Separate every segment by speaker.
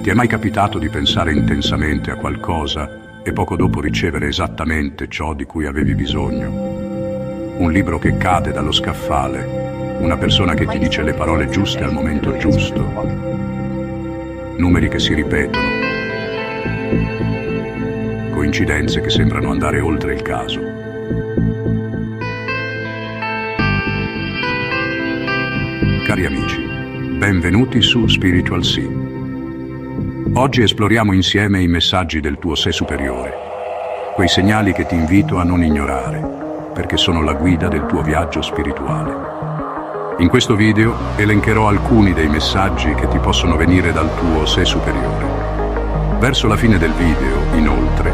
Speaker 1: Ti è mai capitato di pensare intensamente a qualcosa e poco dopo ricevere esattamente ciò di cui avevi bisogno? Un libro che cade dallo scaffale, una persona che ti dice le parole giuste al momento giusto, numeri che si ripetono, coincidenze che sembrano andare oltre il caso. Cari amici, benvenuti su Spiritual Sea. Oggi esploriamo insieme i messaggi del tuo sé superiore, quei segnali che ti invito a non ignorare, perché sono la guida del tuo viaggio spirituale. In questo video elencherò alcuni dei messaggi che ti possono venire dal tuo sé superiore. Verso la fine del video, inoltre,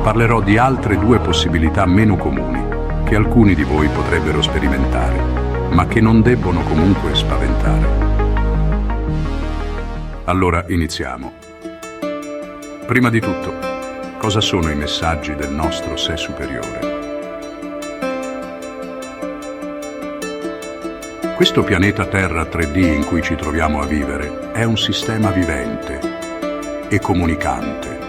Speaker 1: parlerò di altre due possibilità meno comuni che alcuni di voi potrebbero sperimentare, ma che non debbono comunque spaventare. Allora iniziamo. Prima di tutto, cosa sono i messaggi del nostro sé superiore? Questo pianeta Terra 3D in cui ci troviamo a vivere è un sistema vivente e comunicante.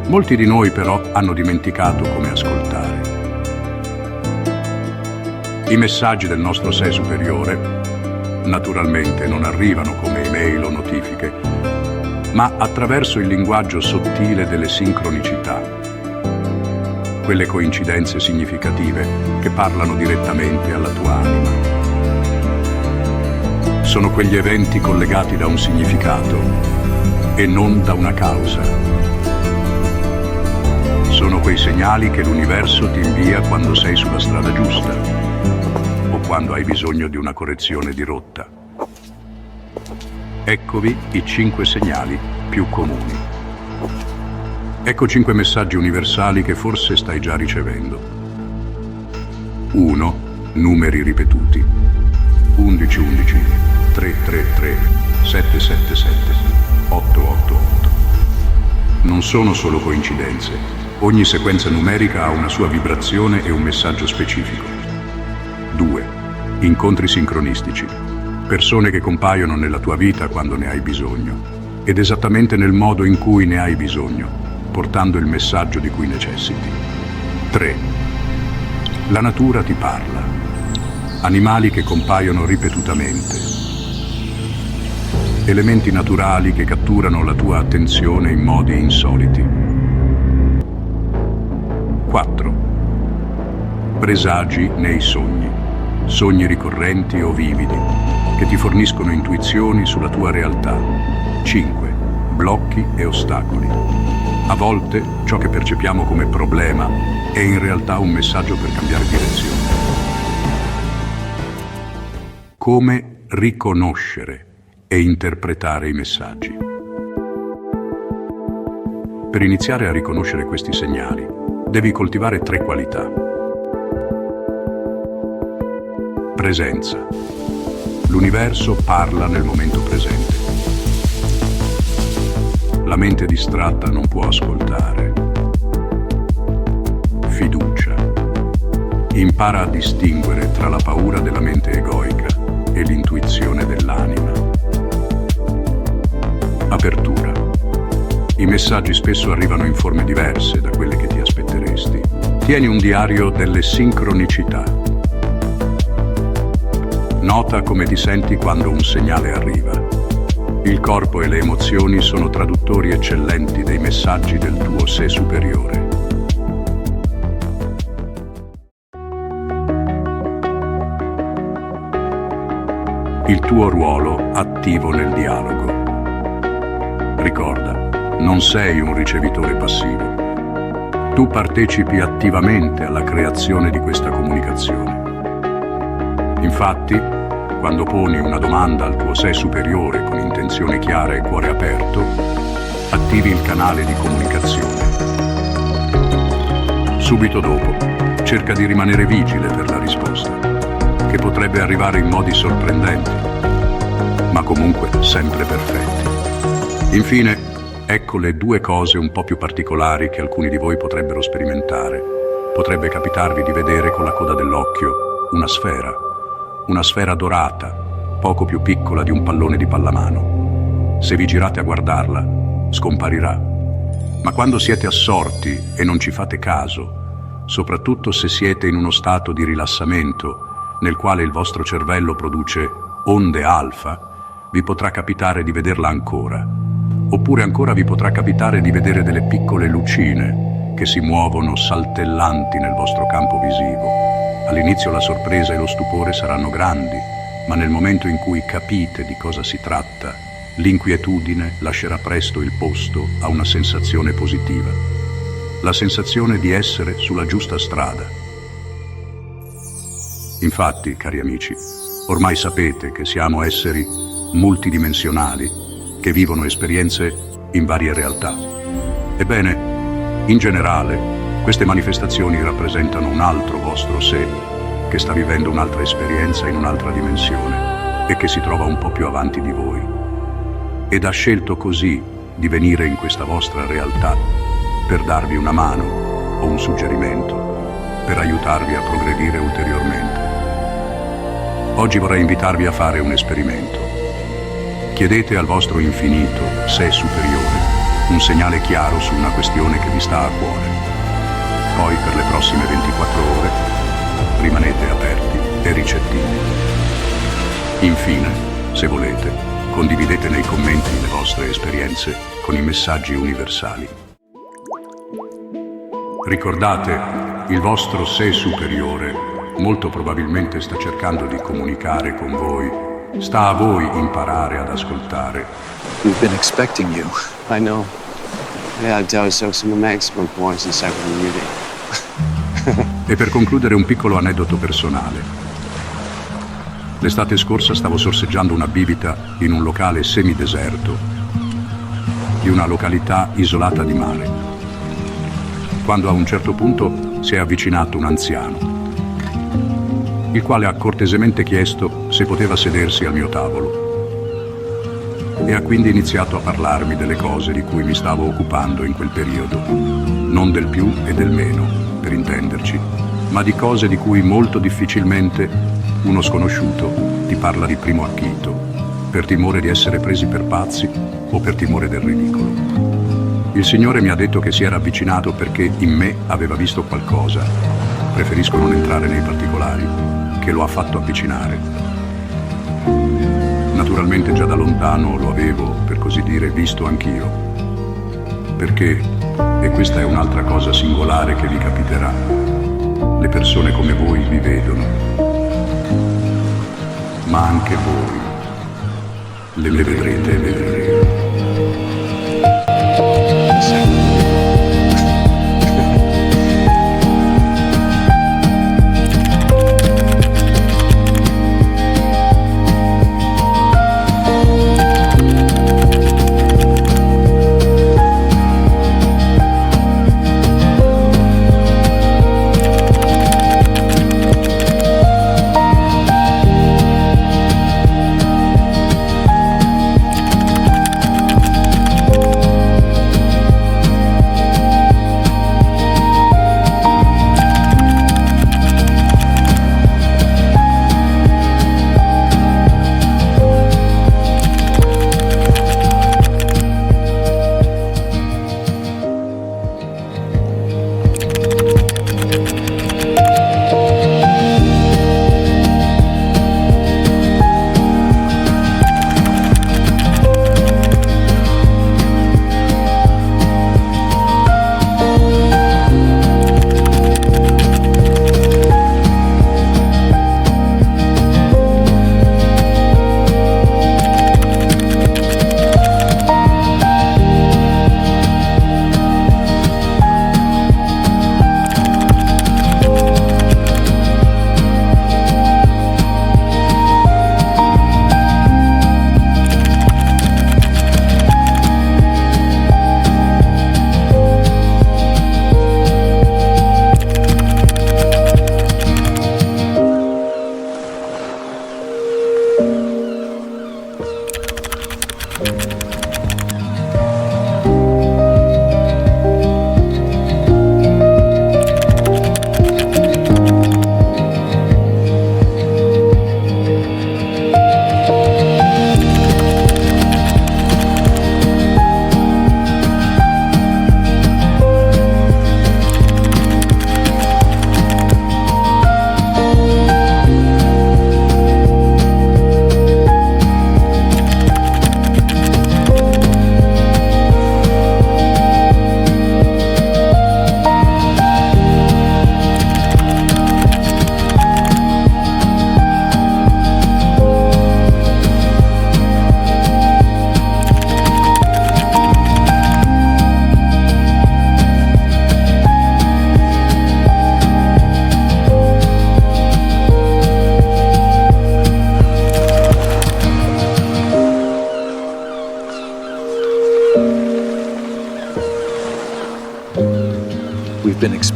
Speaker 1: Molti di noi però hanno dimenticato come ascoltare. I messaggi del nostro sé superiore naturalmente non arrivano come email o notifiche, ma attraverso il linguaggio sottile delle sincronicità, quelle coincidenze significative che parlano direttamente alla tua anima. Sono quegli eventi collegati da un significato e non da una causa. Sono quei segnali che l'universo ti invia quando sei sulla strada giusta o quando hai bisogno di una correzione di rotta. Eccovi i 5 segnali più comuni. Ecco 5 messaggi universali che forse stai già ricevendo. 1. Numeri ripetuti. 1111, 333, 777, 888. Non sono solo coincidenze. Ogni sequenza numerica ha una sua vibrazione e un messaggio specifico. 2. Incontri sincronistici. Persone che compaiono nella tua vita quando ne hai bisogno, ed esattamente nel modo in cui ne hai bisogno, portando il messaggio di cui necessiti. 3. La natura ti parla. Animali che compaiono ripetutamente. Elementi naturali che catturano la tua attenzione in modi insoliti. 4. Presagi nei sogni. Sogni ricorrenti o vividi, che ti forniscono intuizioni sulla tua realtà. 5. Blocchi e ostacoli. A volte ciò che percepiamo come problema è in realtà un messaggio per cambiare direzione. Come riconoscere e interpretare i messaggi? Per iniziare a riconoscere questi segnali, devi coltivare 3 qualità. Presenza. L'universo parla nel momento presente. La mente distratta non può ascoltare. Fiducia. Impara a distinguere tra la paura della mente egoica e l'intuizione dell'anima. Apertura. I messaggi spesso arrivano in forme diverse da quelle che ti aspetteresti. Tieni un diario delle sincronicità. Nota come ti senti quando un segnale arriva. Il corpo e le emozioni sono traduttori eccellenti dei messaggi del tuo sé superiore. Il tuo ruolo attivo nel dialogo. Ricorda, non sei un ricevitore passivo. Tu partecipi attivamente alla creazione di questa comunicazione. Infatti, quando poni una domanda al tuo sé superiore con intenzione chiara e cuore aperto, attivi il canale di comunicazione. Subito dopo, cerca di rimanere vigile per la risposta, che potrebbe arrivare in modi sorprendenti, ma comunque sempre perfetti. Infine, ecco le 2 cose un po' più particolari che alcuni di voi potrebbero sperimentare. Potrebbe capitarvi di vedere con la coda dell'occhio una sfera dorata, poco più piccola di un pallone di pallamano. Se vi girate a guardarla, scomparirà. Ma quando siete assorti e non ci fate caso, soprattutto se siete in uno stato di rilassamento nel quale il vostro cervello produce onde alfa, vi potrà capitare di vederla ancora. Oppure ancora vi potrà capitare di vedere delle piccole lucine che si muovono saltellanti nel vostro campo visivo. All'inizio la sorpresa e lo stupore saranno grandi, ma nel momento in cui capite di cosa si tratta, l'inquietudine lascerà presto il posto a una sensazione positiva. La sensazione di essere sulla giusta strada. Infatti, cari amici, ormai sapete che siamo esseri multidimensionali che vivono esperienze in varie realtà. Ebbene, in generale, queste manifestazioni rappresentano un altro vostro sé che sta vivendo un'altra esperienza in un'altra dimensione e che si trova un po' più avanti di voi. Ed ha scelto così di venire in questa vostra realtà per darvi una mano o un suggerimento, per aiutarvi a progredire ulteriormente. Oggi vorrei invitarvi a fare un esperimento. Chiedete al vostro infinito sé superiore un segnale chiaro su una questione che vi sta a cuore. Poi per le prossime 24 ore rimanete aperti e ricettivi. Infine, se volete, condividete nei commenti le vostre esperienze con i messaggi universali. Ricordate, il vostro sé superiore molto probabilmente sta cercando di comunicare con voi. Sta a voi imparare ad ascoltare.
Speaker 2: We've been expecting you.
Speaker 3: I know. Yeah, Joe, so some maximum points in cyber community.
Speaker 1: E per concludere un piccolo aneddoto personale. L'estate scorsa stavo sorseggiando una bibita in un locale semideserto di una località isolata di mare, quando a un certo punto si è avvicinato un anziano, il quale ha cortesemente chiesto se poteva sedersi al mio tavolo e ha quindi iniziato a parlarmi delle cose di cui mi stavo occupando in quel periodo, non del più e del meno, per intenderci, ma di cose di cui molto difficilmente uno sconosciuto ti parla di primo acchito, per timore di essere presi per pazzi o per timore del ridicolo. Il Signore mi ha detto che si era avvicinato perché in me aveva visto qualcosa, preferisco non entrare nei particolari, che lo ha fatto avvicinare. Naturalmente già da lontano lo avevo, per così dire, visto anch'io. Perché, e questa è un'altra cosa singolare che vi capiterà, le persone come voi vi vedono, ma anche voi le vedrete e vedrete.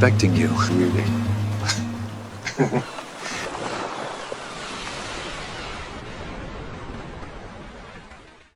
Speaker 2: expecting you.
Speaker 3: Rudy.